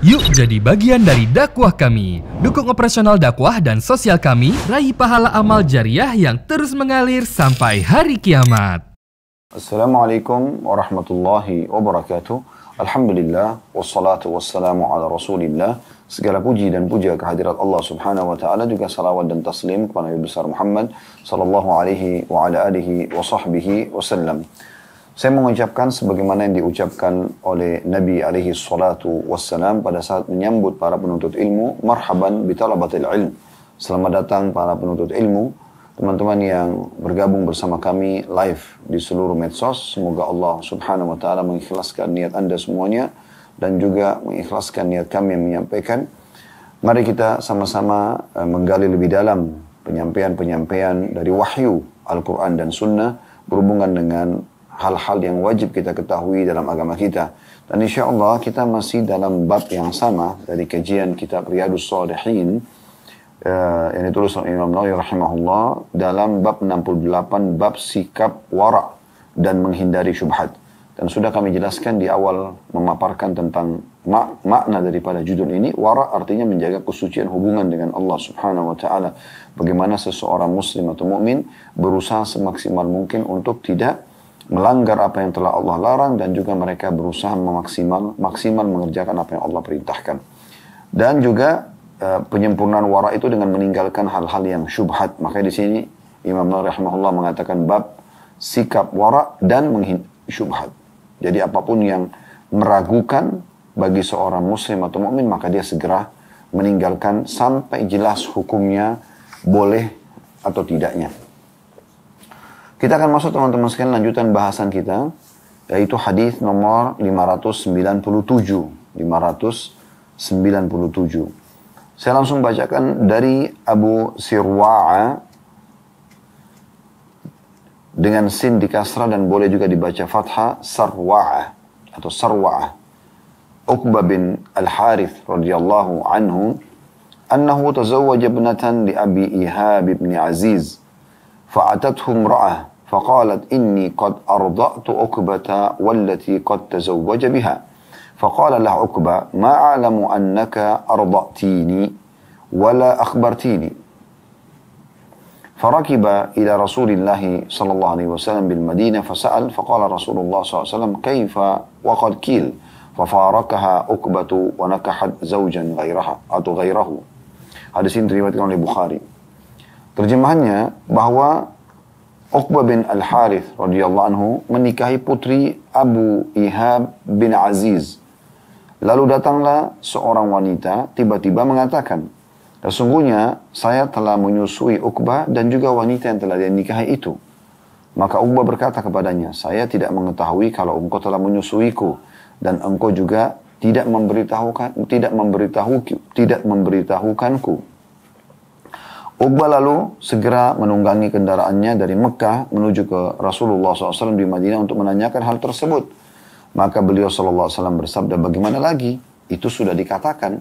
Yuk jadi bagian dari dakwah kami. Dukung operasional dakwah dan sosial kami, raih pahala amal jariah yang terus mengalir sampai hari kiamat. Assalamualaikum warahmatullahi wabarakatuh. Alhamdulillah, wassalatu wassalamu ala rasulillah. Segala puji dan puja kehadirat Allah subhanahu wa ta'ala, juga salawat dan taslim kepada Nabi besar Muhammad sallallahu alaihi wa ala alihi wa sahbihi wasallam. Saya mengucapkan sebagaimana yang diucapkan oleh Nabi alaihi salatu wassalam pada saat menyambut para penuntut ilmu. Marhaban bitalabatil ilm. Selamat datang para penuntut ilmu. Teman-teman yang bergabung bersama kami live di seluruh medsos. Semoga Allah subhanahu wa ta'ala mengikhlaskan niat anda semuanya. Dan juga mengikhlaskan niat kami yang menyampaikan. Mari kita sama-sama menggali lebih dalam penyampaian-penyampaian dari wahyu Al-Quran dan Sunnah berhubungan dengan hal-hal yang wajib kita ketahui dalam agama kita. Dan insya Allah kita masih dalam bab yang sama dari kajian kitab Riyadhus Shalihin yang ditulis oleh Imam Nawawi rahimahullah dalam bab 68, bab sikap wara' dan menghindari syubhat. Dan sudah kami jelaskan di awal memaparkan tentang makna daripada judul ini. Wara' artinya menjaga kesucian hubungan dengan Allah subhanahu wa ta'ala. Bagaimana seseorang muslim atau mukmin berusaha semaksimal mungkin untuk tidak melanggar apa yang telah Allah larang, dan juga mereka berusaha maksimal mengerjakan apa yang Allah perintahkan. Dan juga penyempurnaan wara itu dengan meninggalkan hal-hal yang syubhat. Makanya di sini Imam Nawawi rahimahullah mengatakan bab sikap wara dan syubhat. Jadi apapun yang meragukan bagi seorang muslim atau mukmin, maka dia segera meninggalkan sampai jelas hukumnya boleh atau tidaknya. Kita akan masuk teman-teman sekalian lanjutan bahasan kita, yaitu hadis nomor 597. Saya langsung bacakan dari Abu Sirwa'a dengan sin di kasrah dan boleh juga dibaca fathah, Sarwa'a atau Sarwa'a. Uqbah bin Al-Harith radhiyallahu anhu annahu tazawwaja ibnatan li Abi Ihab bin Aziz fa'atathu imra'ah فقالت إني قد أرضأت عقبة والتي قد تزوج بها فقال له عقبة ما أعلم أنك أرضأتيني ولا أخبرتيني فركب إلى رسول الله صلى الله عليه وسلم بالمدينة فسأل فقال رسول الله صلى الله عليه وسلم كيف وقد كيل ففارقها عقبة ونكحت زوجا غيرها atau غيره. Hadis ini diriwayatkan oleh Bukhari. Terjemahannya bahwa Uqbah bin Al-Harith radhiyallahu anhu menikahi putri Abu Ihab bin Aziz. Lalu datanglah seorang wanita tiba-tiba mengatakan, sesungguhnya saya telah menyusui Uqbah dan juga wanita yang telah dia nikahi itu. Maka Uqbah berkata kepadanya, saya tidak mengetahui kalau engkau telah menyusuiku, dan engkau juga tidak memberitahukanku. Uqbah lalu segera menunggangi kendaraannya dari Mekah menuju ke Rasulullah SAW di Madinah untuk menanyakan hal tersebut. Maka beliau SAW bersabda, bagaimana lagi? Itu sudah dikatakan.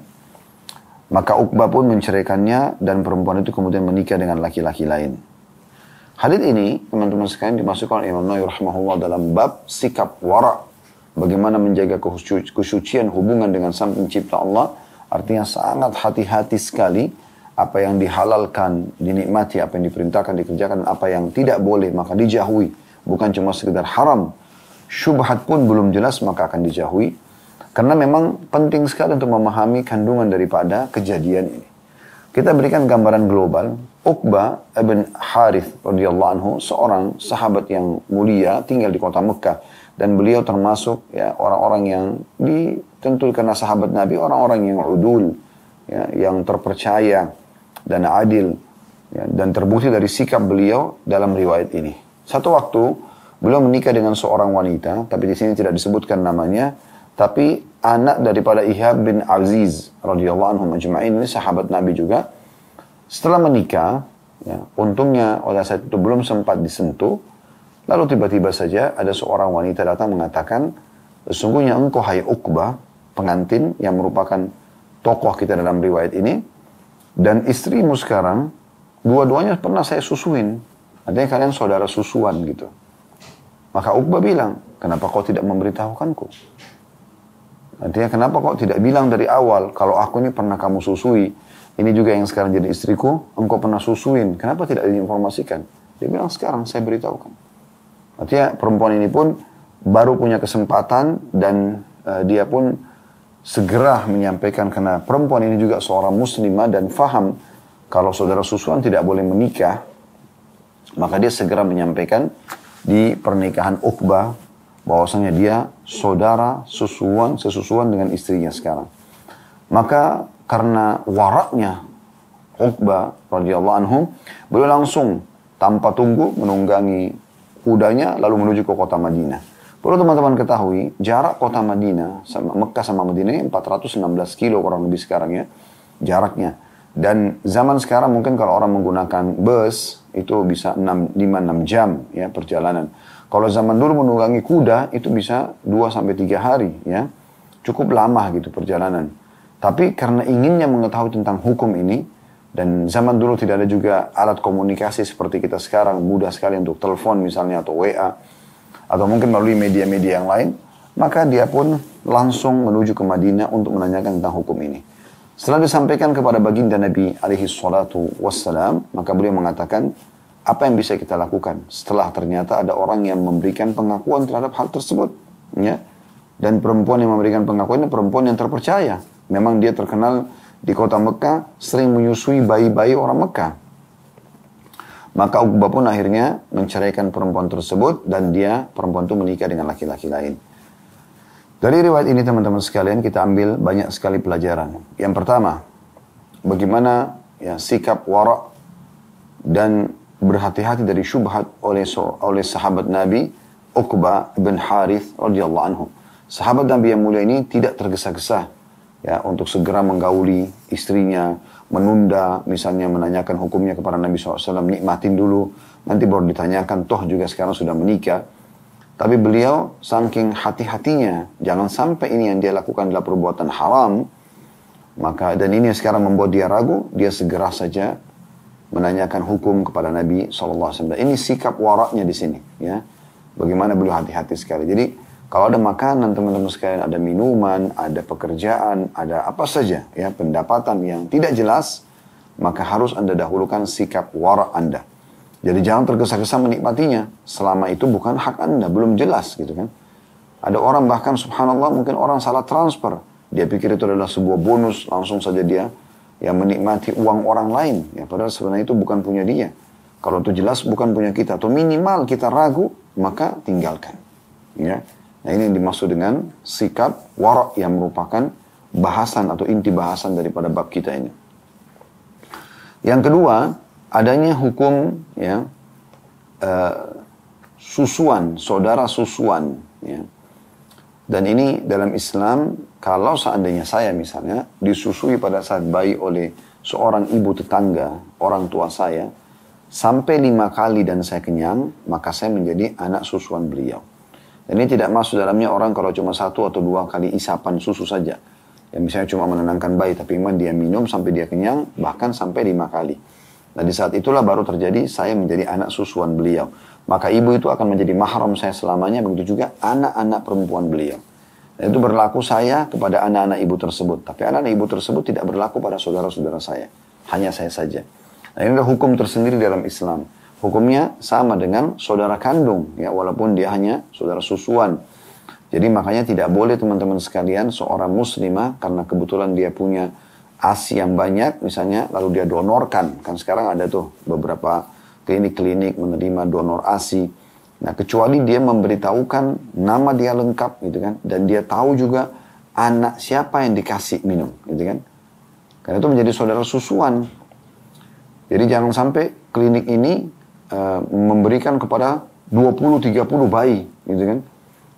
Maka Uqbah pun menceraikannya dan perempuan itu kemudian menikah dengan laki-laki lain. Hadits ini, teman-teman sekalian, dimasukkan oleh Imam Nawawi rahimahullah dalam bab sikap wara'. Bagaimana menjaga kesucian hubungan dengan Sang Pencipta Allah. Artinya sangat hati-hati sekali. Apa yang dihalalkan, dinikmati, apa yang diperintahkan, dikerjakan, apa yang tidak boleh, maka dijauhi. Bukan cuma sekedar haram. Syubhat pun belum jelas, maka akan dijauhi. Karena memang penting sekali untuk memahami kandungan daripada kejadian ini. Kita berikan gambaran global. Uqbah bin Harith radhiyallahu anhu, seorang sahabat yang mulia, tinggal di kota Mekah. Dan beliau termasuk ya orang-orang yang tentu karena sahabat Nabi, orang-orang yang udul, ya, yang terpercaya dan adil, ya, dan terbukti dari sikap beliau dalam riwayat ini. Satu waktu beliau menikah dengan seorang wanita, tapi di sini tidak disebutkan namanya, tapi anak daripada Ihab bin Aziz radhiyallahu anhu majma'in, ini sahabat Nabi juga. Setelah menikah, ya, untungnya oleh saat itu belum sempat disentuh, lalu tiba-tiba saja ada seorang wanita datang mengatakan, sesungguhnya engkau hai Uqbah, pengantin yang merupakan tokoh kita dalam riwayat ini, dan istrimu sekarang, dua-duanya pernah saya susuin. Artinya kalian saudara susuan gitu. Maka Uqbah bilang, kenapa kau tidak memberitahukanku? Artinya kenapa kok tidak bilang dari awal, kalau aku ini pernah kamu susui, ini juga yang sekarang jadi istriku, engkau pernah susuin, kenapa tidak diinformasikan? Dia bilang sekarang saya beritahukan. Artinya perempuan ini pun baru punya kesempatan dan dia pun segera menyampaikan, karena perempuan ini juga seorang muslimah dan faham kalau saudara susuan tidak boleh menikah, maka dia segera menyampaikan di pernikahan Uqbah bahwasanya dia saudara sesusuan dengan istrinya sekarang. Maka karena waraknya Uqbah radhiyallahu anhu, beliau langsung tanpa tunggu menunggangi kudanya lalu menuju ke kota Madinah. Perlu teman-teman ketahui, jarak kota Madinah sama Mekah sama Madinah ini 416 kilo kurang lebih sekarang ya jaraknya. Dan zaman sekarang mungkin kalau orang menggunakan bus itu bisa 5-6 jam ya perjalanan. Kalau zaman dulu menunggangi kuda itu bisa 2-3 hari ya. Cukup lama gitu perjalanan. Tapi karena inginnya mengetahui tentang hukum ini, dan zaman dulu tidak ada juga alat komunikasi seperti kita sekarang, mudah sekali untuk telepon misalnya atau WA, atau mungkin melalui media-media yang lain, maka dia pun langsung menuju ke Madinah untuk menanyakan tentang hukum ini. Setelah disampaikan kepada baginda Nabi alaihi salatu wassalam, maka beliau mengatakan, apa yang bisa kita lakukan setelah ternyata ada orang yang memberikan pengakuan terhadap hal tersebut, ya? Dan perempuan yang memberikan pengakuan ini perempuan yang terpercaya. Memang dia terkenal di kota Mekah sering menyusui bayi-bayi orang Mekah. Maka Uqbah pun akhirnya menceraikan perempuan tersebut dan perempuan itu menikah dengan laki-laki lain. Dari riwayat ini teman-teman sekalian kita ambil banyak sekali pelajaran. Yang pertama, bagaimana ya sikap wara' dan berhati-hati dari syubhat oleh sahabat Nabi Uqbah bin Harith radhiyallahu anhu. Sahabat Nabi yang mulia ini tidak tergesa-gesa ya untuk segera menggauli istrinya, menunda misalnya menanyakan hukumnya kepada Nabi SAW, nikmatin dulu, nanti baru ditanyakan, toh juga sekarang sudah menikah. Tapi beliau saking hati-hatinya, jangan sampai ini yang dia lakukan adalah perbuatan haram, maka dan ini yang sekarang membuat dia ragu, dia segera saja menanyakan hukum kepada Nabi SAW. Ini sikap waraknya di sini, ya. Bagaimana beliau hati-hati sekali. Jadi kalau ada makanan teman-teman sekalian, ada minuman, ada pekerjaan, ada apa saja, ya pendapatan yang tidak jelas, maka harus Anda dahulukan sikap warak Anda. Jadi jangan tergesa-gesa menikmatinya. Selama itu bukan hak Anda, belum jelas gitu kan. Ada orang bahkan subhanallah mungkin orang salah transfer. Dia pikir itu adalah sebuah bonus, langsung saja dia yang menikmati uang orang lain. Ya, padahal sebenarnya itu bukan punya dia. Kalau itu jelas bukan punya kita. Atau minimal kita ragu, maka tinggalkan. Ya. Nah ini yang dimaksud dengan sikap warak yang merupakan bahasan atau inti bahasan daripada bab kita ini. Yang kedua, adanya hukum ya susuan, saudara susuan ya. Dan ini dalam Islam, kalau seandainya saya misalnya disusui pada saat bayi oleh seorang ibu tetangga, orang tua saya, sampai 5 kali dan saya kenyang, maka saya menjadi anak susuan beliau. Dan ini tidak masuk dalamnya orang kalau cuma 1 atau 2 kali isapan susu saja. Yang misalnya cuma menenangkan bayi, tapi memang dia minum sampai dia kenyang, bahkan sampai 5 kali. Nah di saat itulah baru terjadi saya menjadi anak susuan beliau. Maka ibu itu akan menjadi mahram saya selamanya, begitu juga anak-anak perempuan beliau. Dan itu berlaku saya kepada anak-anak ibu tersebut. Tapi anak-anak ibu tersebut tidak berlaku pada saudara-saudara saya. Hanya saya saja. Nah ini adalah hukum tersendiri dalam Islam. Hukumnya sama dengan saudara kandung, ya walaupun dia hanya saudara susuan. Jadi makanya tidak boleh teman-teman sekalian seorang muslimah karena kebetulan dia punya ASI yang banyak, misalnya lalu dia donorkan. Kan sekarang ada tuh beberapa klinik-klinik menerima donor ASI. Nah kecuali dia memberitahukan nama dia lengkap gitu kan, dan dia tahu juga anak siapa yang dikasih minum gitu kan. Karena itu menjadi saudara susuan. Jadi jangan sampai klinik ini memberikan kepada 20-30 bayi gitu kan.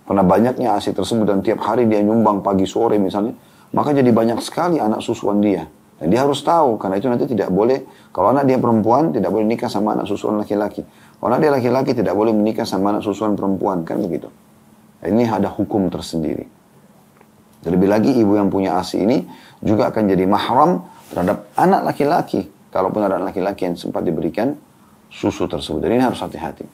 Karena banyaknya ASI tersebut dan tiap hari dia nyumbang pagi sore misalnya, maka jadi banyak sekali anak susuan dia. Dan dia harus tahu, karena itu nanti tidak boleh, kalau anak dia perempuan tidak boleh nikah sama anak susuan laki-laki. Kalau anak dia laki-laki tidak boleh menikah sama anak susuan perempuan, kan begitu. Ini ada hukum tersendiri. Terlebih lagi ibu yang punya ASI ini juga akan jadi mahram terhadap anak laki-laki. Kalaupun ada anak laki-laki yang sempat diberikan susu tersebut. Jadi ini harus hati-hati.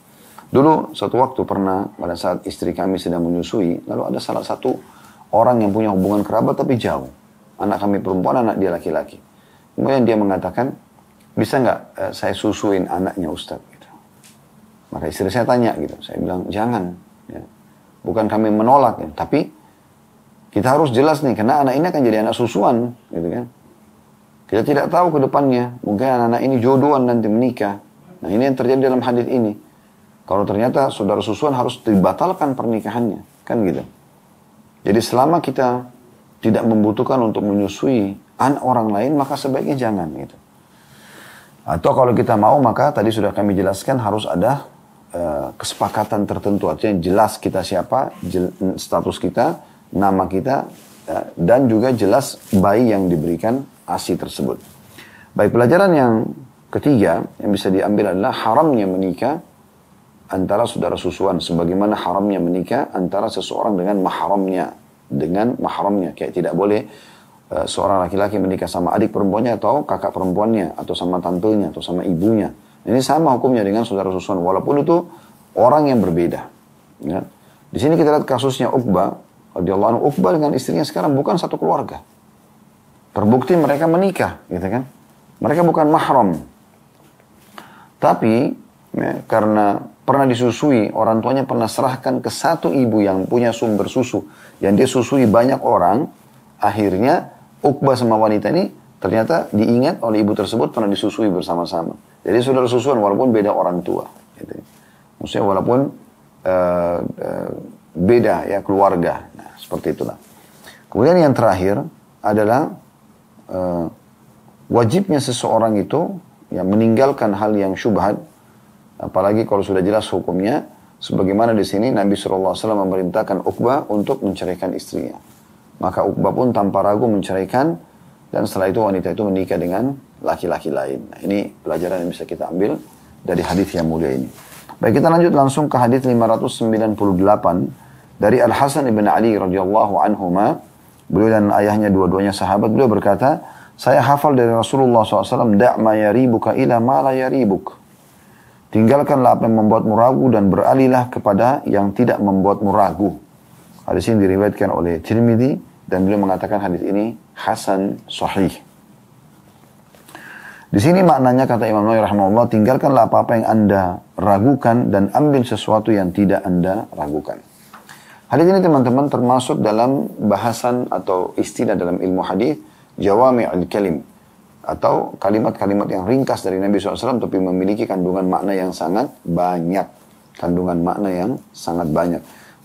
Dulu satu waktu pernah pada saat istri kami sedang menyusui, lalu ada salah satu orang yang punya hubungan kerabat tapi jauh. Anak kami perempuan, anak dia laki-laki. Kemudian dia mengatakan, bisa nggak saya susuin anaknya Ustaz? Gitu. Maka istri saya tanya gitu, saya bilang jangan. Ya. Bukan kami menolak, ya. Tapi kita harus jelas nih, karena anak ini akan jadi anak susuan, gitu kan. Kita tidak tahu ke depannya, mungkin anak-anak ini jodohan nanti menikah. Nah ini yang terjadi dalam hadis ini. Kalau ternyata saudara susuan harus dibatalkan pernikahannya, kan gitu. Jadi selama kita tidak membutuhkan untuk menyusui anak orang lain, maka sebaiknya jangan gitu. Atau kalau kita mau, maka tadi sudah kami jelaskan harus ada kesepakatan tertentu. Artinya jelas kita siapa, status kita, nama kita, dan juga jelas bayi yang diberikan ASI tersebut. Baik, pelajaran yang ketiga yang bisa diambil adalah haramnya menikah antara saudara susuan, sebagaimana haramnya menikah antara seseorang dengan mahramnya. Kayak tidak boleh seorang laki-laki menikah sama adik perempuannya atau kakak perempuannya, atau sama tantenya, atau sama ibunya. Ini sama hukumnya dengan saudara susuan, walaupun itu orang yang berbeda. Ya. Di sini kita lihat kasusnya Uqbah radhiyallahu anhu. Uqbah dengan istrinya sekarang bukan satu keluarga. Terbukti mereka menikah, gitu kan? Mereka bukan mahram. Tapi ya, karena pernah disusui, orang tuanya pernah serahkan ke satu ibu yang punya sumber susu, yang dia susui banyak orang, akhirnya Uqbah sama wanita ini ternyata diingat oleh ibu tersebut pernah disusui bersama-sama. Jadi saudara susuan walaupun beda orang tua. Gitu. Maksudnya walaupun beda ya keluarga. Nah, seperti itulah. Kemudian yang terakhir adalah wajibnya seseorang itu ya, meninggalkan hal yang syubhat, apalagi kalau sudah jelas hukumnya, sebagaimana di sini Nabi SAW memerintahkan Uqbah untuk menceraikan istrinya. Maka Uqbah pun tanpa ragu menceraikan, dan setelah itu wanita itu menikah dengan laki-laki lain. Nah, ini pelajaran yang bisa kita ambil dari hadis yang mulia ini. Baik, kita lanjut langsung ke hadis 598 dari Al Hasan ibn Ali radhiyallahu anhuma. Beliau dan ayahnya dua-duanya sahabat. Beliau berkata, saya hafal dari Rasulullah SAW, da' ma yaribuka ila ma la yaribuk. Tinggalkanlah apa yang membuatmu ragu dan beralihlah kepada yang tidak membuatmu ragu. Hadis ini diriwayatkan oleh Tirmidzi dan beliau mengatakan hadis ini hasan sahih. Di sini maknanya kata Imam Nawawi rahimahullah, tinggalkanlah apa-apa yang Anda ragukan dan ambil sesuatu yang tidak Anda ragukan. Hadis ini teman-teman termasuk dalam bahasan atau istilah dalam ilmu hadis jawami'ul kalim, atau kalimat-kalimat yang ringkas dari Nabi SAW tapi memiliki kandungan makna yang sangat banyak.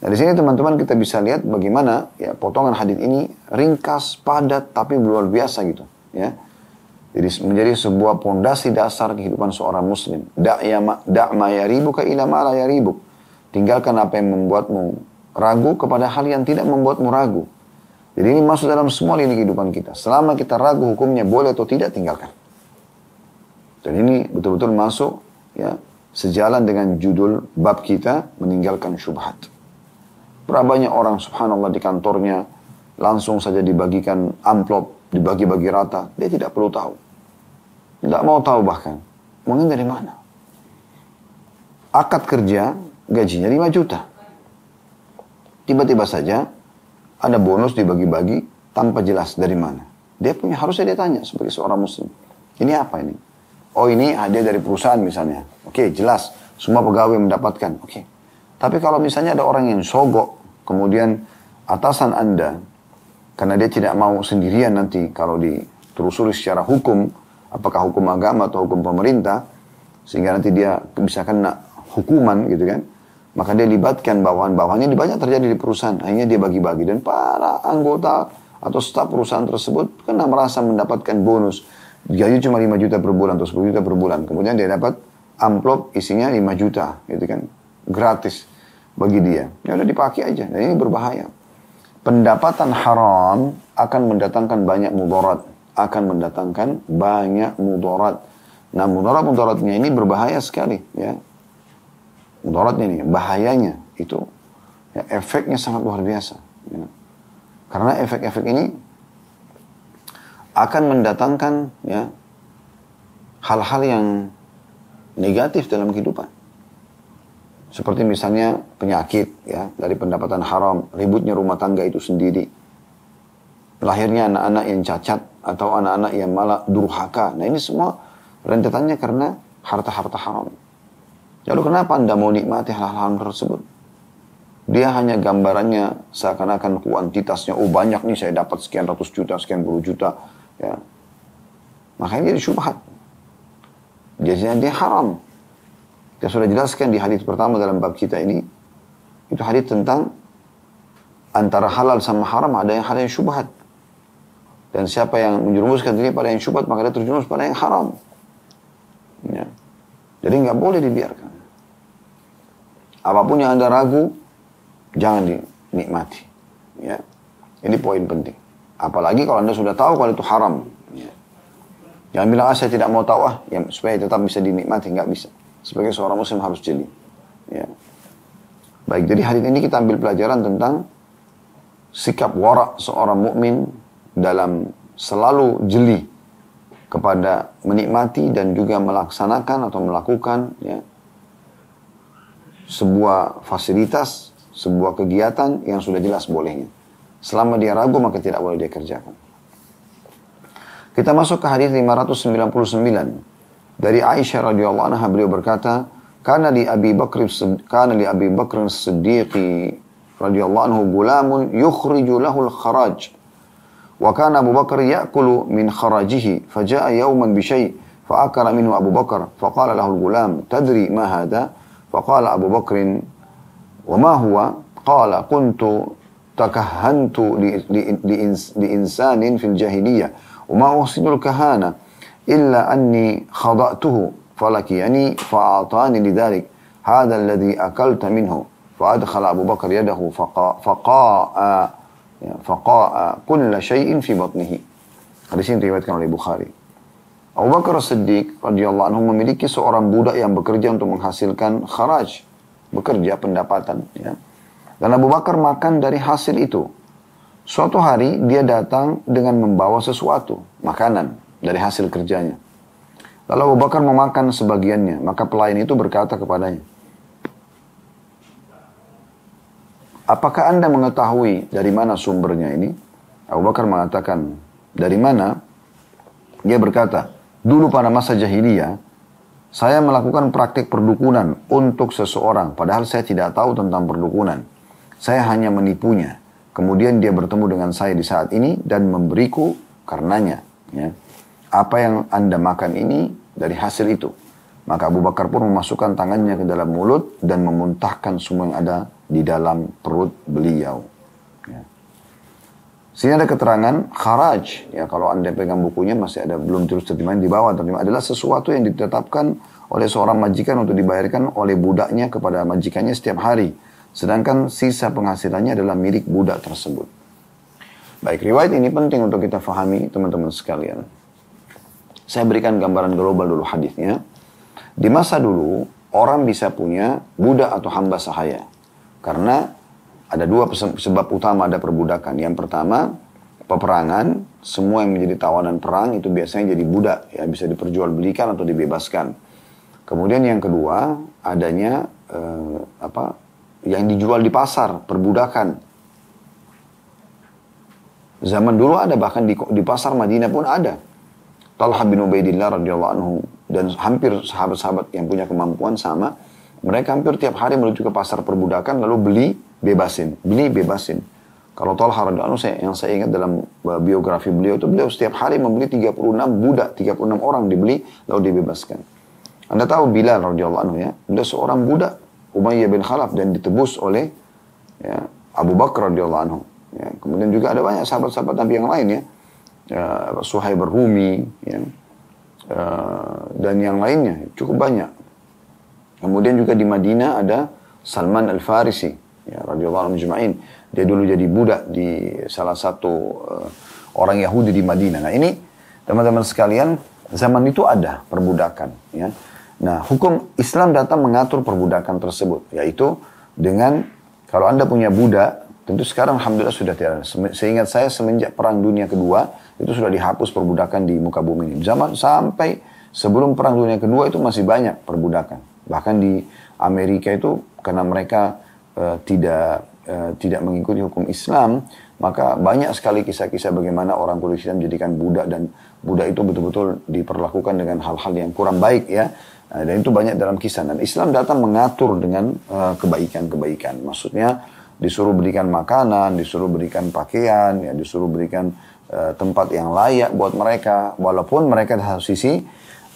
Nah, di sini teman-teman kita bisa lihat bagaimana ya potongan hadis ini ringkas, padat, tapi luar biasa gitu. Ya. Jadi menjadi sebuah pondasi dasar kehidupan seorang muslim. Da' ma yaribuka ila ma la yaribuk. Tinggalkan apa yang membuatmu ragu kepada hal yang tidak membuatmu ragu. Jadi ini masuk dalam semua lini kehidupan kita. Selama kita ragu hukumnya boleh atau tidak, tinggalkan. Dan ini betul-betul masuk ya sejalan dengan judul bab kita, meninggalkan syubhat. Berapa banyak orang subhanallah di kantornya langsung saja dibagikan amplop, dibagi-bagi rata. Dia tidak perlu tahu. Tidak mau tahu bahkan. Mungkin dari mana? Akad kerja, gajinya 5 juta. Tiba-tiba saja ada bonus dibagi-bagi tanpa jelas dari mana. Dia punya, harusnya dia tanya sebagai seorang muslim. Ini apa ini? Oh ini hadiah dari perusahaan misalnya. Oke, jelas. Semua pegawai mendapatkan. Oke. Tapi kalau misalnya ada orang yang sogok, kemudian atasan Anda, karena dia tidak mau sendirian nanti kalau ditelusuri secara hukum, apakah hukum agama atau hukum pemerintah, sehingga nanti dia bisa kena hukuman gitu kan, maka dia libatkan bawahan-bawahannya. Banyak terjadi di perusahaan, akhirnya dia bagi-bagi, dan para anggota atau staf perusahaan tersebut kena merasa mendapatkan bonus, gaji cuma 5 juta per bulan atau 10 juta per bulan, kemudian dia dapat amplop isinya 5 juta gitu kan, gratis bagi dia. Ya udah dipakai aja. Dan ini berbahaya. Pendapatan haram akan mendatangkan banyak mudarat. Nah, mudaratnya ini berbahaya sekali. Ya. Mudaratnya ini, bahayanya itu, ya, efeknya sangat luar biasa. Ya. Karena efek-efek ini akan mendatangkan ya hal-hal yang negatif dalam kehidupan. Seperti misalnya penyakit ya, dari pendapatan haram, ributnya rumah tangga itu sendiri. Lahirnya anak-anak yang cacat atau anak-anak yang malah durhaka. Nah ini semua rentetannya karena harta-harta haram. Lalu kenapa Anda mau nikmati hal-hal tersebut? Dia hanya gambarannya seakan-akan kuantitasnya, oh banyak nih saya dapat sekian ratus juta, sekian puluh juta. Ya. Makanya jadi syubhat. Jadinya dia haram. Kita sudah jelaskan di hadis pertama dalam bab kita ini. Itu hadis tentang antara halal sama haram ada yang hal yang syubhat. Dan siapa yang menjerumuskan diri pada yang syubhat, maka dia terjerumus pada yang haram. Ya. Jadi nggak boleh dibiarkan. Apapun yang Anda ragu, jangan dinikmati. Ya. Ini poin penting. Apalagi kalau Anda sudah tahu kalau itu haram. Ya. Jangan bilang, saya tidak mau tahu, ya, supaya tetap bisa dinikmati. Nggak bisa. Sebagai seorang muslim harus jeli. Ya. Baik, jadi hari ini kita ambil pelajaran tentang sikap wara' seorang mukmin dalam selalu jeli kepada menikmati dan juga melaksanakan atau melakukan ya, sebuah fasilitas, sebuah kegiatan yang sudah jelas bolehnya. Selama dia ragu maka tidak boleh dia kerjakan. Kita masuk ke hadis 599. Dari Aisyah radhiyallahu anha beliau berkata, kana li Abi Bakr as-Siddiq radhiyallahu anhu gulamun yukhriju lahu al-kharaj. Wa kana Abu Bakr ya'kulu min kharajihi, faja'a yawman bi syai' fa'akala minhu Abu Bakr, faqala lahu al-gulam, tadri ma hadha? Faqala Abu Bakr, wa ma huwa? Qala kuntu takahhantu li insanin fil jahiliyah, wa ma uhsinul kahana إلا أني خضأته فلكيني فأعطاني لذلك هذا الذي أكلت منه فأدخل أبو بكر يده فقاء كل شيء في بطنه. Hadis ini diriwayatkan oleh Bukhari. Abu Bakar As-Siddiq radhiyallahu anhu memiliki seorang budak yang bekerja untuk menghasilkan kharaj, bekerja pendapatan. Ya. Dan Abu Bakar makan dari hasil itu. Suatu hari dia datang dengan membawa sesuatu, makanan dari hasil kerjanya. Lalu Abu Bakar memakan sebagiannya, maka pelayan itu berkata kepadanya, apakah Anda mengetahui dari mana sumbernya ini? Abu Bakar mengatakan, dari mana? Dia berkata, dulu pada masa jahiliyah, saya melakukan praktik perdukunan untuk seseorang, padahal saya tidak tahu tentang perdukunan. Saya hanya menipunya. Kemudian dia bertemu dengan saya di saat ini dan memberiku karenanya. Ya. Apa yang Anda makan ini dari hasil itu. Maka Abu Bakar pun memasukkan tangannya ke dalam mulut dan memuntahkan semua yang ada di dalam perut beliau. Ya. Sini ada keterangan kharaj. Ya, kalau Anda pegang bukunya masih ada belum terus terjemahan di bawah. Terjemahan adalah sesuatu yang ditetapkan oleh seorang majikan untuk dibayarkan oleh budaknya kepada majikannya setiap hari. Sedangkan sisa penghasilannya adalah milik budak tersebut. Baik, riwayat ini penting untuk kita fahami teman-teman sekalian. Saya berikan gambaran global dulu hadisnya. Di masa dulu, orang bisa punya budak atau hamba sahaya. Karena ada dua sebab utama ada perbudakan. Yang pertama, peperangan. Semua yang menjadi tawanan perang itu biasanya jadi budak. Ya, bisa diperjualbelikan atau dibebaskan. Kemudian yang kedua, adanya yang dijual di pasar, perbudakan. Zaman dulu ada, bahkan di pasar Madinah pun ada. Talha bin Ubaidillah radhiyallahu anhu dan hampir sahabat-sahabat yang punya kemampuan sama, mereka hampir tiap hari menuju ke pasar perbudakan lalu beli bebasin. Kalau Talha radhiyallahu anhu yang saya ingat dalam biografi beliau itu, beliau setiap hari membeli 36 budak, 36 orang dibeli lalu dibebaskan. Anda tahu Bilal radhiyallahu anhu ya, dia seorang budak Umayyah bin Khalaf dan ditebus oleh ya, Abu Bakar radhiyallahu anhu. Ya, kemudian juga ada banyak sahabat-sahabat Nabi yang lain ya. Suhaib Rumi ya, dan yang lainnya cukup banyak. Kemudian juga di Madinah ada Salman Al-Farisi ya, radhiyallahu anhu ajma'in. Dia dulu jadi budak di salah satu orang Yahudi di Madinah. Nah ini teman-teman sekalian, zaman itu ada perbudakan ya. Nah hukum Islam datang mengatur perbudakan tersebut, yaitu dengan kalau Anda punya budak, tentu sekarang alhamdulillah sudah tidak ada. Seingat saya semenjak Perang Dunia Kedua itu sudah dihapus perbudakan di muka bumi ini. Zaman sampai sebelum Perang Dunia Kedua itu masih banyak perbudakan. Bahkan di Amerika itu karena mereka tidak mengikuti hukum Islam, maka banyak sekali kisah-kisah bagaimana orang kulit hitam dijadikan budak dan budak itu betul-betul diperlakukan dengan hal-hal yang kurang baik ya. Dan itu banyak dalam kisah. Dan Islam datang mengatur dengan kebaikan-kebaikan. Maksudnya disuruh berikan makanan, disuruh berikan pakaian, ya, disuruh berikan tempat yang layak buat mereka. Walaupun mereka di satu sisi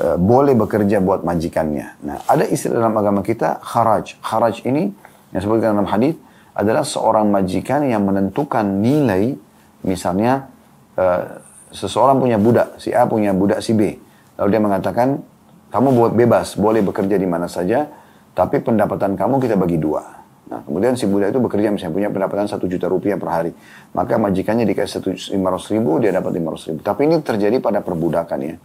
boleh bekerja buat majikannya. Nah, ada istilah dalam agama kita kharaj. Kharaj ini yang disebutkan dalam hadis adalah seorang majikan yang menentukan nilai, misalnya seseorang punya budak, si A punya budak si B. Lalu dia mengatakan, kamu buat bebas, boleh bekerja di mana saja, tapi pendapatan kamu kita bagi 2. Nah, kemudian si budak itu bekerja misalnya punya pendapatan 1 juta rupiah per hari. Maka majikannya dikasih 500 ribu, dia dapat 500 ribu. Tapi ini terjadi pada perbudakan ya.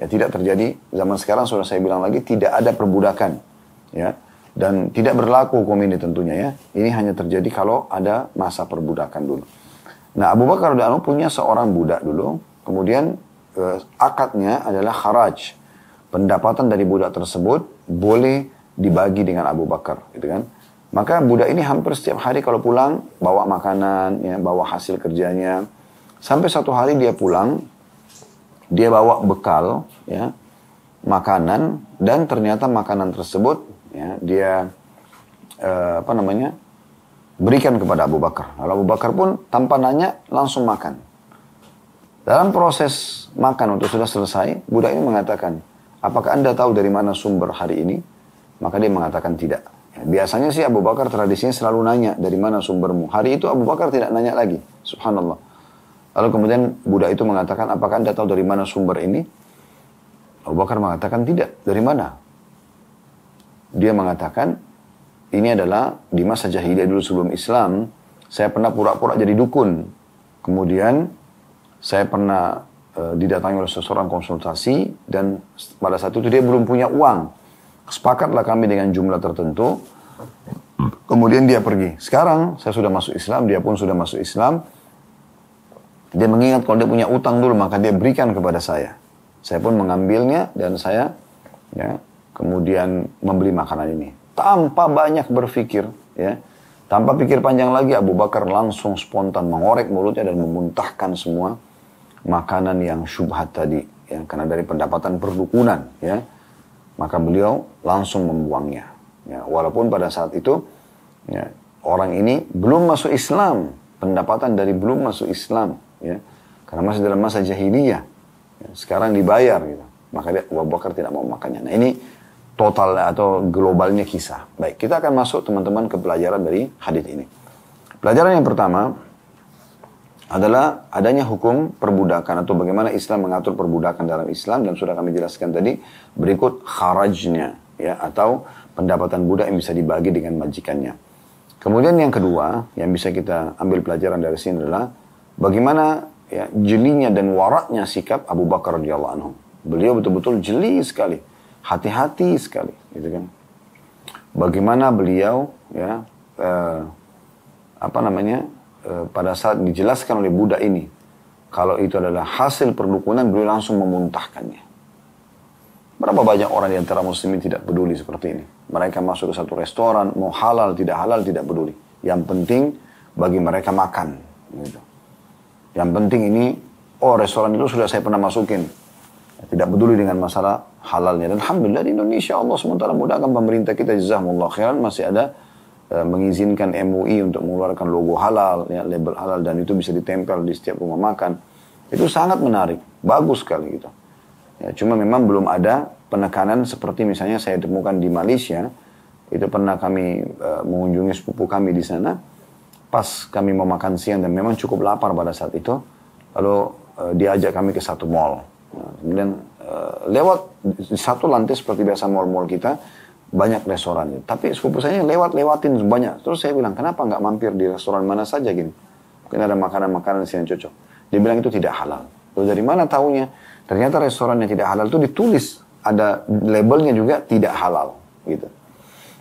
Ya tidak terjadi, zaman sekarang sudah saya bilang lagi, tidak ada perbudakan. Ya. Dan tidak berlaku hukum ini tentunya ya. Ini hanya terjadi kalau ada masa perbudakan dulu. Nah, Abu Bakar radhiyallahu anhu punya seorang budak dulu. Kemudian akadnya adalah kharaj. Pendapatan dari budak tersebut boleh dibagi dengan Abu Bakar, gitu kan? Maka budak ini hampir setiap hari kalau pulang bawa makanan, ya, bawa hasil kerjanya. Sampai satu hari dia pulang, dia bawa bekal, ya, makanan, dan ternyata makanan tersebut, ya, dia berikan kepada Abu Bakar. Lalu Abu Bakar pun tanpa nanya langsung makan. Dalam proses makan untuk sudah selesai, budak ini mengatakan, apakah Anda tahu dari mana sumber hari ini? Maka dia mengatakan tidak. Biasanya sih Abu Bakar tradisinya selalu nanya, dari mana sumbermu? Hari itu Abu Bakar tidak nanya lagi. Subhanallah. Lalu kemudian budak itu mengatakan, apakah Anda tahu dari mana sumber ini? Abu Bakar mengatakan tidak. Dari mana? Dia mengatakan, ini adalah di masa jahiliyah dulu sebelum Islam, saya pernah pura-pura jadi dukun. Kemudian saya pernah didatangi oleh seseorang konsultasi, dan pada saat itu dia belum punya uang. Sepakatlah kami dengan jumlah tertentu, kemudian dia pergi. Sekarang saya sudah masuk Islam, dia pun sudah masuk Islam. Dia mengingat kalau dia punya utang dulu, maka dia berikan kepada saya. Saya pun mengambilnya dan saya kemudian membeli makanan ini. Tanpa banyak berpikir, ya, tanpa pikir panjang lagi, Abu Bakar langsung spontan mengorek mulutnya dan memuntahkan semua makanan yang syubhat tadi, ya, karena dari pendapatan perdukunan, ya, maka beliau langsung membuangnya. Ya, walaupun pada saat itu, ya, orang ini belum masuk Islam, pendapatan dari belum masuk Islam, ya, karena masih dalam masa jahiliyah, ya, sekarang dibayar, gitu. Maka dia, Abu Bakar tidak mau makannya. Nah, ini total atau globalnya kisah. Baik, kita akan masuk teman-teman ke pelajaran dari hadis ini. Pelajaran yang pertama adalah adanya hukum perbudakan atau bagaimana Islam mengatur perbudakan dalam Islam, dan sudah kami jelaskan tadi berikut kharajnya, ya, atau pendapatan budak yang bisa dibagi dengan majikannya. Kemudian yang kedua yang bisa kita ambil pelajaran dari sini adalah bagaimana, ya, jelinya dan waraknya sikap Abu Bakar radhiyallahu anhu. Beliau betul-betul jeli sekali, hati-hati sekali, gitu kan. Bagaimana beliau, ya, pada saat dijelaskan oleh budak ini, kalau itu adalah hasil perdukunan, beliau langsung memuntahkannya. Berapa banyak orang di antara muslimin tidak peduli seperti ini. Mereka masuk ke satu restoran, mau halal, tidak peduli. Yang penting bagi mereka makan. Gitu. Yang penting ini, restoran itu sudah saya pernah masukin. Tidak peduli dengan masalah halalnya. Dan alhamdulillah di Indonesia Allah SWT mudahkan pemerintah kita, jazakumullah khairan, masih ada mengizinkan MUI untuk mengeluarkan logo halal, ya, label halal, dan itu bisa ditempel di setiap rumah makan. Itu sangat menarik, bagus sekali gitu. Ya, cuma memang belum ada penekanan seperti misalnya saya temukan di Malaysia. Itu pernah kami mengunjungi sepupu kami di sana. Pas kami mau makan siang dan memang cukup lapar pada saat itu. Lalu diajak kami ke satu mall. Nah, kemudian lewat di satu lantai seperti biasa mall-mall kita, banyak restoran. Tapi sepupu saya lewatin banyak. Terus saya bilang, kenapa nggak mampir di restoran mana saja gini? Mungkin ada makanan-makanan yang cocok. Dia bilang itu tidak halal. Lalu dari mana taunya? Ternyata restoran yang tidak halal itu ditulis, ada labelnya juga tidak halal, gitu.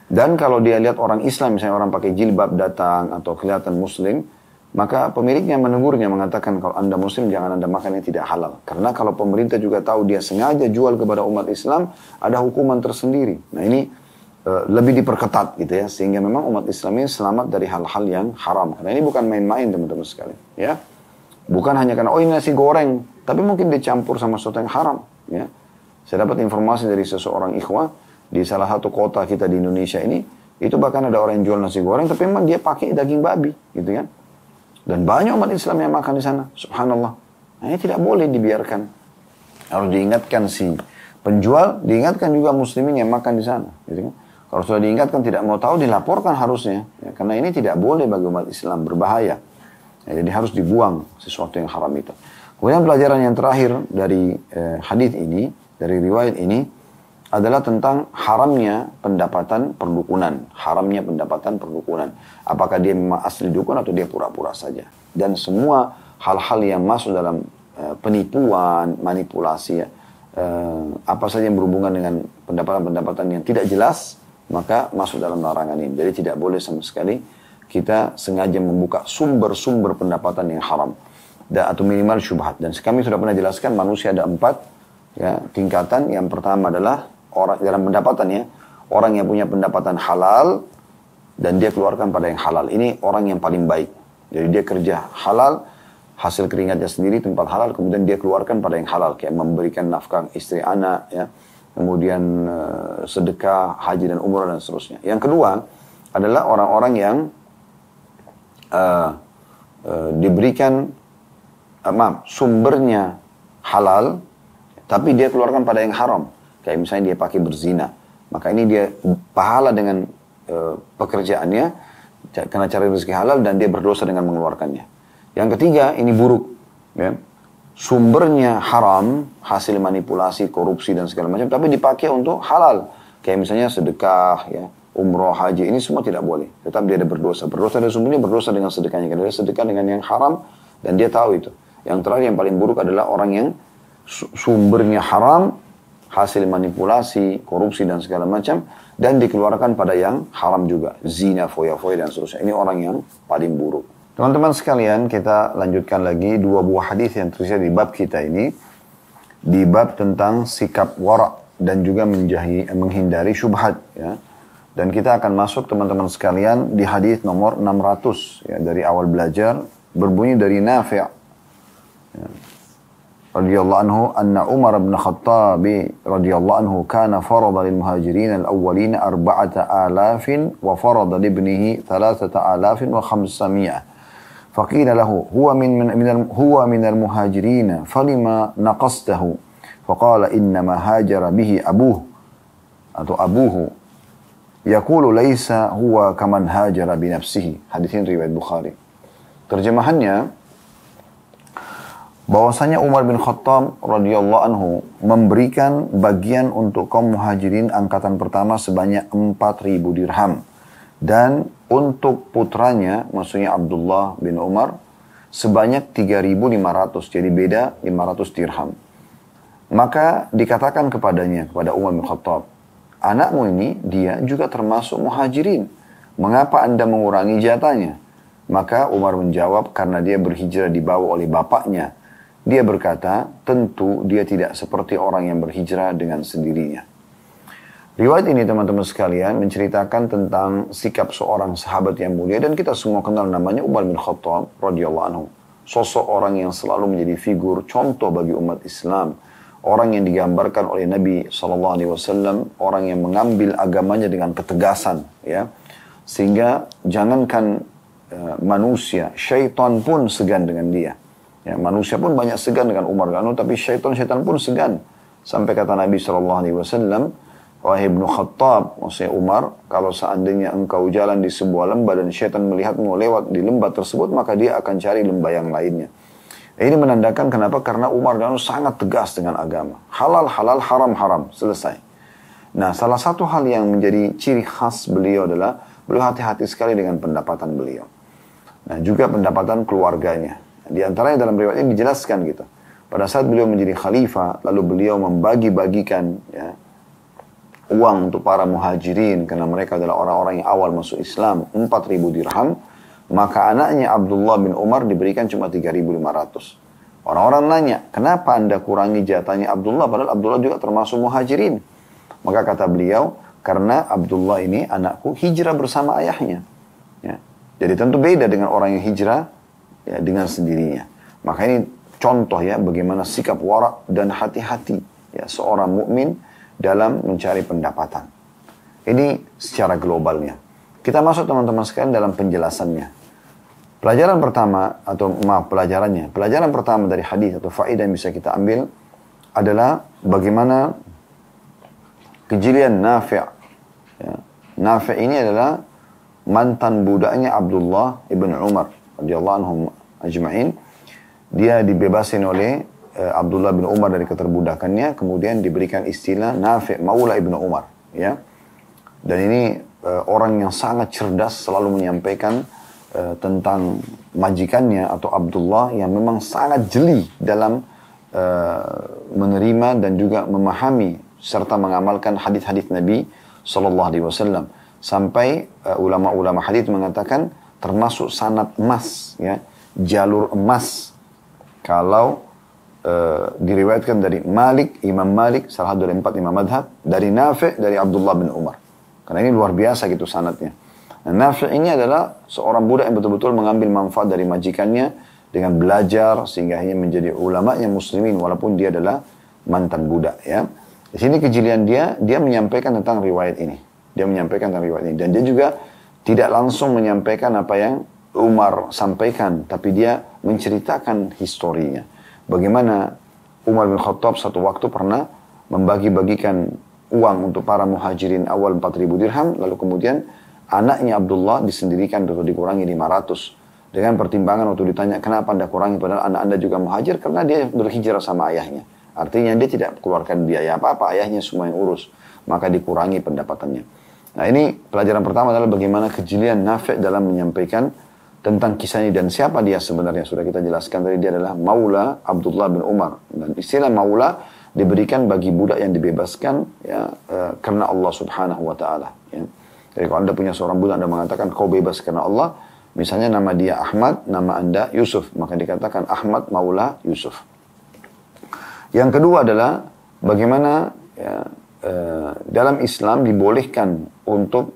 Dan kalau dia lihat orang Islam, misalnya orang pakai jilbab datang atau kelihatan Muslim, maka pemiliknya menegurnya, mengatakan kalau Anda Muslim jangan Anda makan yang tidak halal. Karena kalau pemerintah juga tahu dia sengaja jual kepada umat Islam, ada hukuman tersendiri. Nah ini lebih diperketat gitu ya, sehingga memang umat Islam ini selamat dari hal-hal yang haram. Karena ini bukan main-main teman-teman sekalian, ya. Bukan hanya karena oh ini nasi goreng, tapi mungkin dicampur sama sesuatu yang haram, ya. Saya dapat informasi dari seseorang ikhwah di salah satu kota kita di Indonesia ini, itu bahkan ada orang yang jual nasi goreng, tapi memang dia pakai daging babi, gitu kan. Dan banyak umat Islam yang makan di sana, subhanallah. Nah, ini tidak boleh dibiarkan. Harus diingatkan si penjual, diingatkan juga muslimin yang makan di sana, gitu kan. Kalau sudah diingatkan tidak mau tahu, dilaporkan harusnya, ya, karena ini tidak boleh bagi umat Islam, berbahaya. Ya, jadi harus dibuang sesuatu yang haram itu. Kemudian pelajaran yang terakhir dari hadis ini, dari riwayat ini, adalah tentang haramnya pendapatan perdukunan. Haramnya pendapatan perdukunan. Apakah dia memang asli dukun atau dia pura-pura saja. Dan semua hal-hal yang masuk dalam penipuan, manipulasi, ya, apa saja yang berhubungan dengan pendapatan-pendapatan yang tidak jelas, maka masuk dalam larangan ini. Jadi tidak boleh sama sekali kita sengaja membuka sumber-sumber pendapatan yang haram. Atau minimal syubhat. Dan kami sudah pernah jelaskan manusia ada 4 ya, tingkatan. Yang pertama adalah orang dalam pendapatannya, orang yang punya pendapatan halal dan dia keluarkan pada yang halal. Ini orang yang paling baik. Jadi dia kerja halal, hasil keringatnya sendiri, tempat halal, kemudian dia keluarkan pada yang halal, kayak memberikan nafkah istri anak, ya, kemudian sedekah, haji dan umrah dan seterusnya. Yang kedua adalah orang-orang yang diberikan sumbernya halal, tapi dia keluarkan pada yang haram. Kayak misalnya dia pakai berzina, maka ini dia pahala dengan pekerjaannya karena cari rezeki halal, dan dia berdosa dengan mengeluarkannya. Yang ketiga ini buruk, ya. Sumbernya haram, hasil manipulasi, korupsi dan segala macam, tapi dipakai untuk halal, kayak misalnya sedekah, ya, umroh, haji, ini semua tidak boleh. Tetap dia ada berdosa. Berdosa dari sumbernya, berdosa dengan sedekahnya. Karena dia sedekah dengan yang haram dan dia tahu itu. Yang terakhir yang paling buruk adalah orang yang sumbernya haram, hasil manipulasi, korupsi dan segala macam, dan dikeluarkan pada yang haram juga. Zina, foya-foya dan seterusnya. Ini orang yang paling buruk. Teman-teman sekalian, kita lanjutkan lagi 2 buah hadis yang tersedia di bab kita ini. Di bab tentang sikap wara' dan juga menghindari syubhat, ya. Dan kita akan masuk teman-teman sekalian di hadis nomor 600 ya, dari awal belajar, berbunyi dari Nafi' ya, radhiyallahu anhu anna Umar bin Khattab radhiyallahu anhu kana farada lil muhajirin al awwalin 4,000 wa farada li ibnihi 3,500 faqila lahu huwa min al muhajirin falima naqastahu faqala innama hajara bihi abuhu atau abuhu yaqulu laisa huwa kaman hajara bi nafsihi. Hadis ini riwayat Bukhari. Terjemahannya bahwasanya Umar bin Khattab radhiyallahu anhu memberikan bagian untuk kaum muhajirin angkatan pertama sebanyak 4.000 dirham, dan untuk putranya maksudnya Abdullah bin Umar sebanyak 3.500, jadi beda 500 dirham. Maka dikatakan kepadanya, kepada Umar bin Khattab, anakmu ini dia juga termasuk muhajirin. Mengapa anda mengurangi jatahnya? Maka Umar menjawab, karena dia berhijrah dibawa oleh bapaknya. Dia berkata, tentu dia tidak seperti orang yang berhijrah dengan sendirinya. Riwayat ini teman-teman sekalian menceritakan tentang sikap seorang sahabat yang mulia, dan kita semua kenal namanya Umar bin Khattab radhiyallahu anhu. Sosok orang yang selalu menjadi figur contoh bagi umat Islam. Orang yang digambarkan oleh Nabi SAW, orang yang mengambil agamanya dengan ketegasan, ya, sehingga jangankan manusia, syaitan pun segan dengan dia. Ya, manusia pun banyak segan dengan Umar bin Khattab, tapi syaitan pun segan. Sampai kata Nabi SAW, wahai Ibnu Khattab, maksudnya Umar, kalau seandainya engkau jalan di sebuah lembah dan syaitan melihatmu lewat di lembah tersebut, maka dia akan cari lembah yang lainnya. Ini menandakan kenapa? Karena Umar dan sangat tegas dengan agama. Halal, halal, haram, haram. Selesai. Nah, salah satu hal yang menjadi ciri khas beliau adalah beliau hati-hati sekali dengan pendapatan beliau. Nah, juga pendapatan keluarganya. Di antaranya dalam riwayat ini dijelaskan gitu. Pada saat beliau menjadi khalifah, lalu beliau membagi-bagikan ya, uang untuk para muhajirin, karena mereka adalah orang-orang yang awal masuk Islam, 4.000 dirham. Maka anaknya Abdullah bin Umar diberikan cuma 3.500. Orang-orang nanya, kenapa anda kurangi jatahnya Abdullah? Padahal Abdullah juga termasuk muhajirin. Maka kata beliau, Karena Abdullah ini anakku hijrah bersama ayahnya. Ya. Jadi tentu beda dengan orang yang hijrah ya, dengan sendirinya. Maka ini contoh ya bagaimana sikap wara' dan hati-hati ya, seorang mukmin dalam mencari pendapatan. Ini secara globalnya. Kita masuk teman-teman sekalian dalam penjelasannya. Pelajaran pertama pelajaran pertama dari hadis atau faedah yang bisa kita ambil adalah bagaimana kejelian Nafi'. Ya. Nafi' ini adalah mantan budaknya Abdullah ibn Umar radhiyallahu anhum ajma'in. Dia dibebasin oleh Abdullah bin Umar dari keterbudakannya, kemudian diberikan istilah Nafi' Maula ibn Umar. Ya. Dan ini orang yang sangat cerdas, selalu menyampaikan tentang majikannya atau Abdullah yang memang sangat jeli dalam menerima dan juga memahami serta mengamalkan hadis-hadis Nabi Sallallahu Alaihi Wasallam. Sampai ulama-ulama hadis mengatakan termasuk sanad emas, ya, jalur emas. Kalau diriwayatkan dari Imam Malik, salah satu dari 4 imam madhab, dari Nafi', dari Abdullah bin Umar. Karena ini luar biasa gitu sanadnya. Nah, Nafi' ini adalah seorang budak yang betul-betul mengambil manfaat dari majikannya dengan belajar sehingga akhirnya menjadi ulama'nya muslimin walaupun dia adalah mantan budak, ya. Di sini kejelian dia menyampaikan tentang riwayat ini. Dan dia juga tidak langsung menyampaikan apa yang Umar sampaikan, tapi dia menceritakan historinya. Bagaimana Umar bin Khattab satu waktu pernah membagi-bagikan uang untuk para muhajirin awal 4.000 dirham, lalu kemudian anaknya Abdullah disendirikan atau dikurangi 500. Dengan pertimbangan waktu ditanya, kenapa anda kurangi padahal anak anda juga muhajir? Karena dia berhijrah sama ayahnya. Artinya dia tidak keluarkan biaya apa-apa, ayahnya semua yang urus. Maka dikurangi pendapatannya. Nah, ini pelajaran pertama adalah bagaimana kejelian Nafi' dalam menyampaikan tentang kisah ini. Dan siapa dia sebenarnya, sudah kita jelaskan tadi, dia adalah Maula Abdullah bin Umar. Dan istilah Maula diberikan bagi budak yang dibebaskan ya, karena Allah subhanahu wa ta'ala. Ya. Jadi kalau anda punya seorang budak, anda mengatakan kau bebas karena Allah. Misalnya nama dia Ahmad, nama anda Yusuf. Maka dikatakan Ahmad Maula Yusuf. Yang kedua adalah bagaimana ya, dalam Islam dibolehkan untuk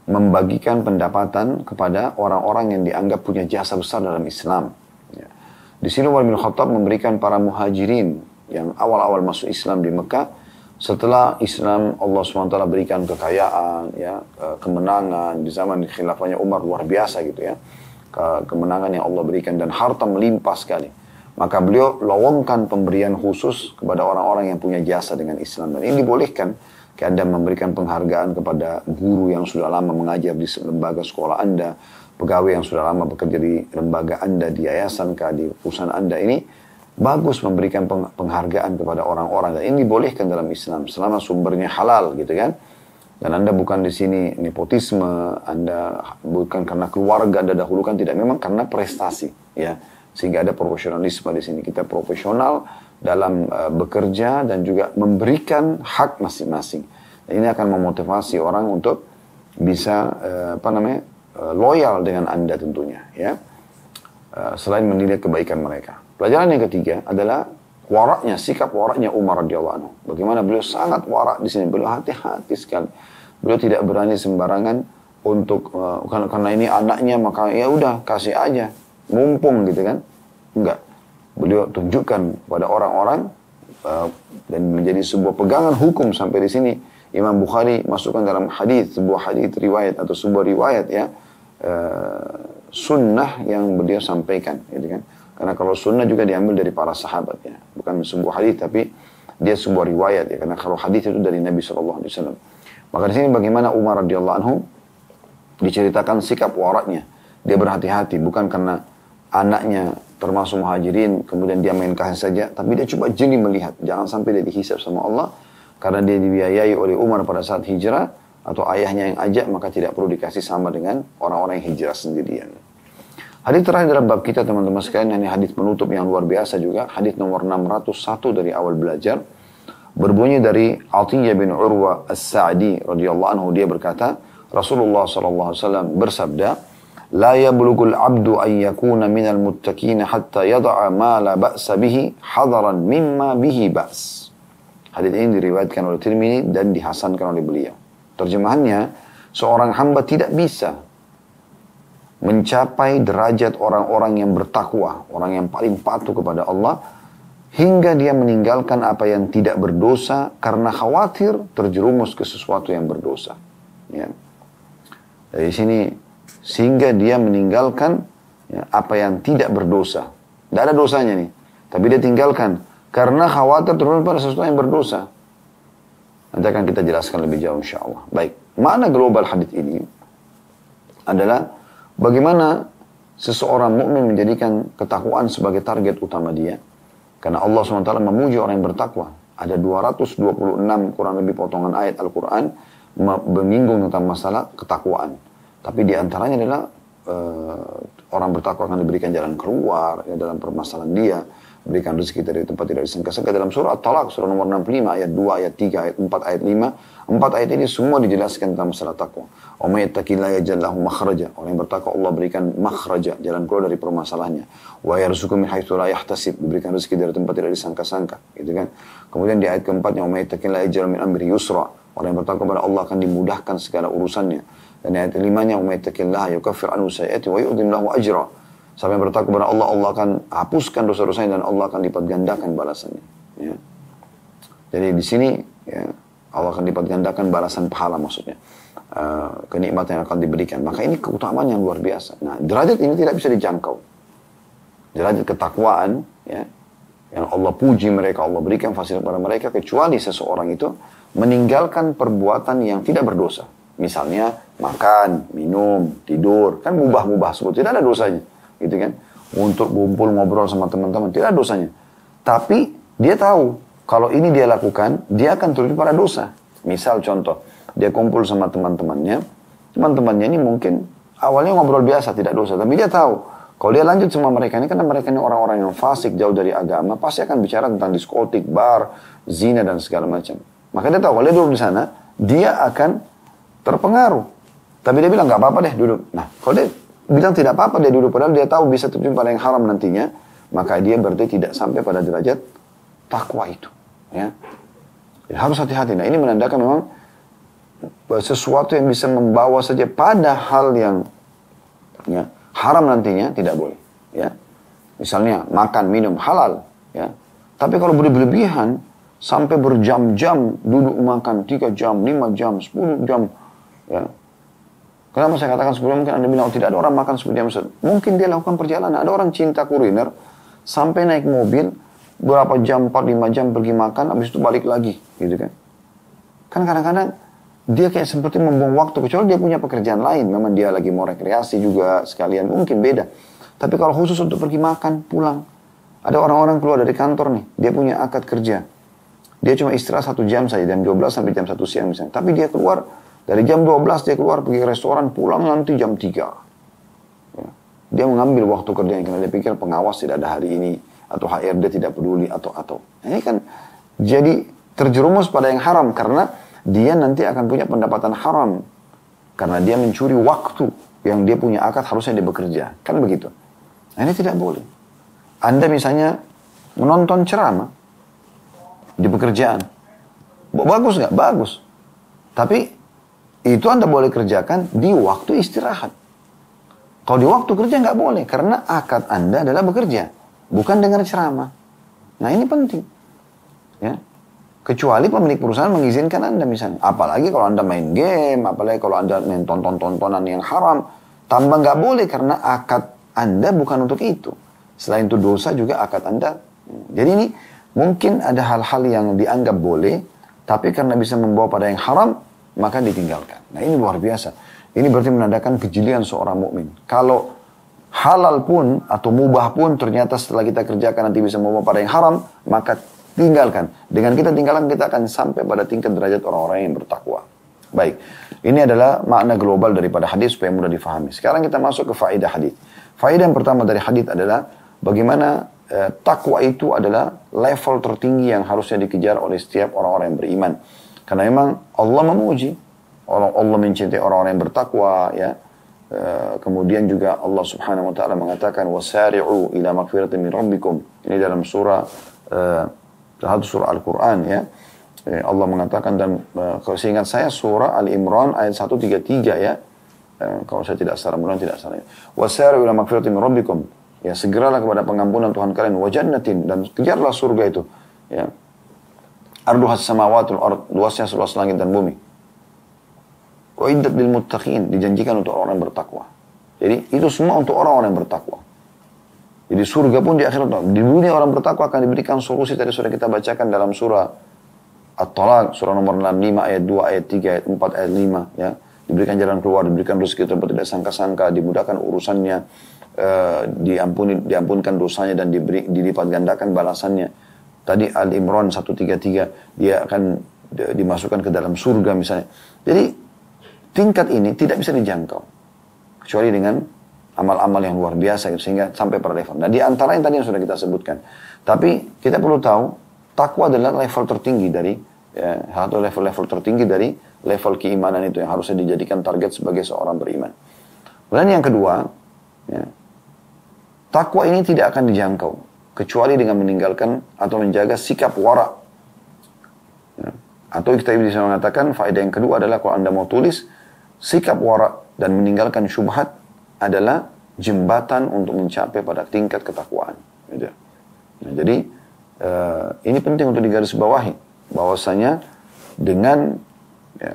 membagikan pendapatan kepada orang-orang yang dianggap punya jasa besar dalam Islam. Ya. Di sini Umar bin Khattab memberikan para muhajirin yang awal-awal masuk Islam di Mekah, setelah Islam Allah SWT berikan kekayaan, ya, kemenangan di zaman khilafahnya Umar luar biasa gitu ya, kemenangan yang Allah berikan dan harta melimpah sekali. Maka beliau lowongkan pemberian khusus kepada orang-orang yang punya jasa dengan Islam. Dan ini dibolehkan. Kayak Anda memberikan penghargaan kepada guru yang sudah lama mengajar di lembaga sekolah Anda, pegawai yang sudah lama bekerja di lembaga Anda, di yayasan, di perusahaan Anda. Ini bagus memberikan penghargaan kepada orang-orang. Dan ini dibolehkan dalam Islam selama sumbernya halal gitu kan. Dan Anda bukan di sini nepotisme, Anda bukan karena keluarga Anda dahulukan, tidak, memang karena prestasi ya. Sehingga ada profesionalisme di sini. Kita profesional dalam bekerja dan juga memberikan hak masing-masing. Dan ini akan memotivasi orang untuk bisa loyal dengan Anda tentunya ya. Selain menilai kebaikan mereka. Pelajaran yang ketiga adalah waraknya, sikap waraknya Umar radhiyallahu anhu. Bagaimana beliau sangat warak di sini, beliau hati-hati sekali. Beliau tidak berani sembarangan untuk karena ini anaknya maka ya udah kasih aja, mumpung gitu kan. Enggak. Beliau tunjukkan pada orang-orang dan menjadi sebuah pegangan hukum sampai di sini. Imam Bukhari masukkan dalam sebuah hadis riwayat atau sebuah riwayat ya, sunnah yang beliau sampaikan gitu kan. Karena kalau sunnah juga diambil dari para sahabat ya. Bukan sebuah hadis tapi dia sebuah riwayat ya. Karena kalau hadis itu dari Nabi SAW. Maka di sini bagaimana Umar radhiyallahu anhu diceritakan sikap waraknya. Dia berhati-hati bukan karena anaknya termasuk muhajirin kemudian dia main kasih saja. Tapi dia coba jeli melihat. Jangan sampai dia dihisab sama Allah. Karena dia dibiayai oleh Umar pada saat hijrah. Atau ayahnya yang ajak maka tidak perlu dikasih sama dengan orang-orang yang hijrah sendirian. Hadis terakhir dalam bab kita teman-teman sekalian, ini hadis penutup yang luar biasa juga, hadis nomor 601 dari awal belajar, berbunyi dari Atiyah bin Urwa As-Sa'di radhiyallahu anhu, dia berkata, Rasulullah sallallahu alaihi wasallam bersabda, "La yablughul 'abdu an yakuna minal muttaqin hatta yada'a ma la ba'sa bihi hadaran mimma bihi ba's." Hadis ini diriwayatkan oleh Tirmidzi dan dihasankan oleh beliau. Terjemahannya, seorang hamba tidak bisa mencapai derajat orang-orang yang bertakwa, orang yang paling patuh kepada Allah, hingga dia meninggalkan apa yang tidak berdosa karena khawatir terjerumus ke sesuatu yang berdosa. Ya. Dari sini, sehingga dia meninggalkan apa yang tidak berdosa. Tidak ada dosanya nih, tapi dia tinggalkan karena khawatir terjerumus pada sesuatu yang berdosa. Nanti akan kita jelaskan lebih jauh insyaAllah. Baik, makna global hadits ini adalah bagaimana seseorang mukmin menjadikan ketakwaan sebagai target utama dia. Karena Allah SWT memuji orang yang bertakwa. Ada 226 kurang lebih potongan ayat Al-Quran menyinggung tentang masalah ketakwaan. Tapi di antaranya adalah orang bertakwa akan diberikan jalan keluar dalam permasalahan dia. Berikan rezeki dari tempat tidak disangka-sangka. Dalam surah At-Talaq, surah nomor 65, ayat 2, ayat 3, ayat 4, ayat 5. 4 ayat ini semua dijelaskan tentang masalah takwa. Wa may yattaqillaha yaj'al lahu makhraja. Orang yang bertakwa Allah berikan makhraja, jalan keluar dari permasalahannya. Wa yarzuqhu min haitsu la yahtasib. Diberikan rezeki dari tempat tidak disangka-sangka, gitu kan. Kemudian di ayat keempatnya, wa may yattaqillaha yaj'al min amri yusra. Orang yang bertakwa kepada Allah akan dimudahkan segala urusannya. Dan ayat kelimanya, wa may yattaqillaha yukaffir anhu sayyi'atihi wa yu'dhim lahu ajra. Siapa yang bertakwa kepada Allah, Allah akan hapuskan dosa-dosanya dan Allah akan lipat gandakan balasannya. Ya. Jadi di sini ya, Allah akan lipat gandakan balasan pahala maksudnya. Kenikmatan yang akan diberikan. Maka ini keutamaan yang luar biasa. Nah, derajat ini tidak bisa dijangkau. Derajat ketakwaan ya, yang Allah puji mereka, Allah berikan fasilitas kepada mereka, kecuali seseorang itu meninggalkan perbuatan yang tidak berdosa. Misalnya makan, minum, tidur, kan mubah-mubah sebut, tidak ada dosanya. Gitu kan, untuk kumpul ngobrol sama teman-teman tidak ada dosanya, tapi dia tahu kalau ini dia lakukan dia akan terjadi pada dosa. Misal contoh, dia kumpul sama teman-temannya ini mungkin awalnya ngobrol biasa tidak dosa, tapi dia tahu kalau dia lanjut sama mereka ini, karena mereka ini orang-orang yang fasik jauh dari agama, pasti akan bicara tentang diskotik, bar, zina dan segala macam. Maka dia tahu kalau dia duduk di sana dia akan terpengaruh, tapi dia bilang nggak apa-apa deh duduk. Nah, kalau dia bilang tidak apa-apa dia duduk, padahal dia tahu bisa terjun pada yang haram nantinya, maka dia berarti tidak sampai pada derajat takwa itu. Ya. Jadi harus hati-hati. Nah, ini menandakan memang sesuatu yang bisa membawa saja pada hal yang ya, haram nantinya tidak boleh. Ya. Misalnya makan, minum halal. Ya. Tapi kalau berlebihan sampai berjam-jam duduk makan 3 jam, 5 jam, 10 jam. Ya. Kenapa saya katakan sebelumnya mungkin Anda bilang, oh, tidak ada orang makan 10 jam. Mungkin dia lakukan perjalanan. Ada orang cinta kuliner, sampai naik mobil, berapa jam, 4-5 jam pergi makan, habis itu balik lagi. Gitu kan. Kan kadang-kadang dia kayak seperti membuang waktu, kecuali dia punya pekerjaan lain. Memang dia lagi mau rekreasi juga sekalian, mungkin beda. Tapi kalau khusus untuk pergi makan, pulang. Ada orang-orang keluar dari kantor nih, dia punya akad kerja. Dia cuma istirahat 1 jam saja, jam 12 sampai jam 1 siang misalnya. Tapi dia keluar, dari jam 12 dia keluar pergi ke restoran, pulang nanti jam 3. Ya. Dia mengambil waktu kerjanya karena dia pikir pengawas tidak ada hari ini, atau HRD tidak peduli, atau. Ini kan jadi terjerumus pada yang haram, karena dia nanti akan punya pendapatan haram. Karena dia mencuri waktu yang dia punya akad harusnya dia bekerja. Kan begitu. Nah, ini tidak boleh. Anda misalnya menonton ceramah di pekerjaan. Bagus nggak? Bagus. Tapi itu Anda boleh kerjakan di waktu istirahat. Kalau di waktu kerja nggak boleh, karena akad Anda adalah bekerja, bukan dengar ceramah. Nah, ini penting. Ya. Kecuali pemilik perusahaan mengizinkan Anda misalnya. Apalagi kalau Anda main game, apalagi kalau Anda main tontonan yang haram, tambah nggak boleh karena akad Anda bukan untuk itu. Selain itu dosa juga akad Anda. Jadi ini mungkin ada hal-hal yang dianggap boleh, tapi karena bisa membawa pada yang haram, maka ditinggalkan. Nah, ini luar biasa. Ini berarti menandakan kejelian seorang mukmin. Kalau halal pun atau mubah pun ternyata setelah kita kerjakan nanti bisa membawa pada yang haram, maka tinggalkan. Dengan kita tinggalkan, kita akan sampai pada tingkat derajat orang-orang yang bertakwa. Baik, ini adalah makna global daripada hadis supaya mudah difahami. Sekarang kita masuk ke faedah hadis. Faedah yang pertama dari hadis adalah bagaimana takwa itu adalah level tertinggi yang harusnya dikejar oleh setiap orang-orang yang beriman. Karena memang Allah memuji, Allah mencintai orang-orang yang bertakwa, ya. Kemudian juga Allah Subhanahu wa taala mengatakan wasari'u ila magfiratin min rabbikum. Ini dalam surah satu surah Al-Qur'an, ya. Allah mengatakan dan kalau seingat saya surah Al-Imran ayat 133 ya. Kalau saya tidak salah, mudah tidak salah. Wasari'u ila magfiratin min rabbikum. Ya, segeralah kepada pengampunan Tuhan kalian wa jannatin dan kejarlah surga itu. Ya. Arduhas samawati wal ard, luasnya seluas langit dan bumi. Wa iddat lil muttaqin, dijanjikan untuk orang yang bertakwa. Jadi itu semua untuk orang-orang yang bertakwa. Jadi surga pun di akhirat, di dunia orang bertakwa akan diberikan solusi tadi sudah kita bacakan dalam surah At-Talaq, surah nomor 65 ayat 2, ayat 3, ayat 4, ayat 5 ya. Diberikan jalan keluar, diberikan rezeki tempat tidak sangka-sangka, dimudahkan urusannya, diampunkan dosanya dan dilipat gandakan balasannya. Tadi Al-Imran 133, dia akan dimasukkan ke dalam surga misalnya. Jadi tingkat ini tidak bisa dijangkau kecuali dengan amal-amal yang luar biasa gitu, sehingga sampai pada level. Nah, di antara yang tadi yang sudah kita sebutkan. Tapi kita perlu tahu takwa adalah level tertinggi dari satu level tertinggi dari level keimanan itu yang harusnya dijadikan target sebagai seorang beriman. Dan yang kedua, ya, takwa ini tidak akan dijangkau kecuali dengan meninggalkan atau menjaga sikap wara. Ya. Atau kita bisa mengatakan faedah yang kedua adalah kalau Anda mau tulis, sikap wara dan meninggalkan syubhat adalah jembatan untuk mencapai pada tingkat ketakwaan. Gitu. Nah, jadi ini penting untuk digarisbawahi bahwasanya dengan ya,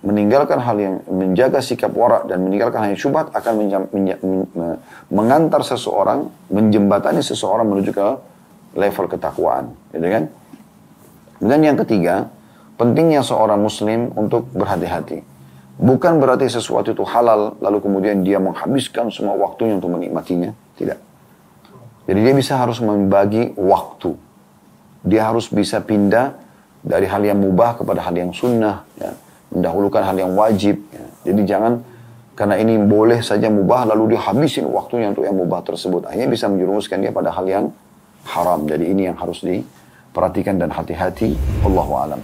meninggalkan hal yang menjaga sikap wara dan meninggalkan hal yang syubhat akan mengantar seseorang, menjembatani seseorang menuju ke level ketakwaan, gitu kan? Dan yang ketiga, pentingnya seorang muslim untuk berhati-hati. Bukan berarti sesuatu itu halal lalu kemudian dia menghabiskan semua waktunya untuk menikmatinya, tidak. Jadi dia harus membagi waktu. Dia harus bisa pindah dari hal yang mubah kepada hal yang sunnah, ya. Mendahulukan hal yang wajib. Ya. Jadi jangan karena ini boleh saja mubah lalu dia habisin waktunya untuk yang mubah tersebut. Akhirnya bisa menjerumuskan dia pada hal yang haram. Jadi ini yang harus diperhatikan dan hati-hati. Wallahu a'lam.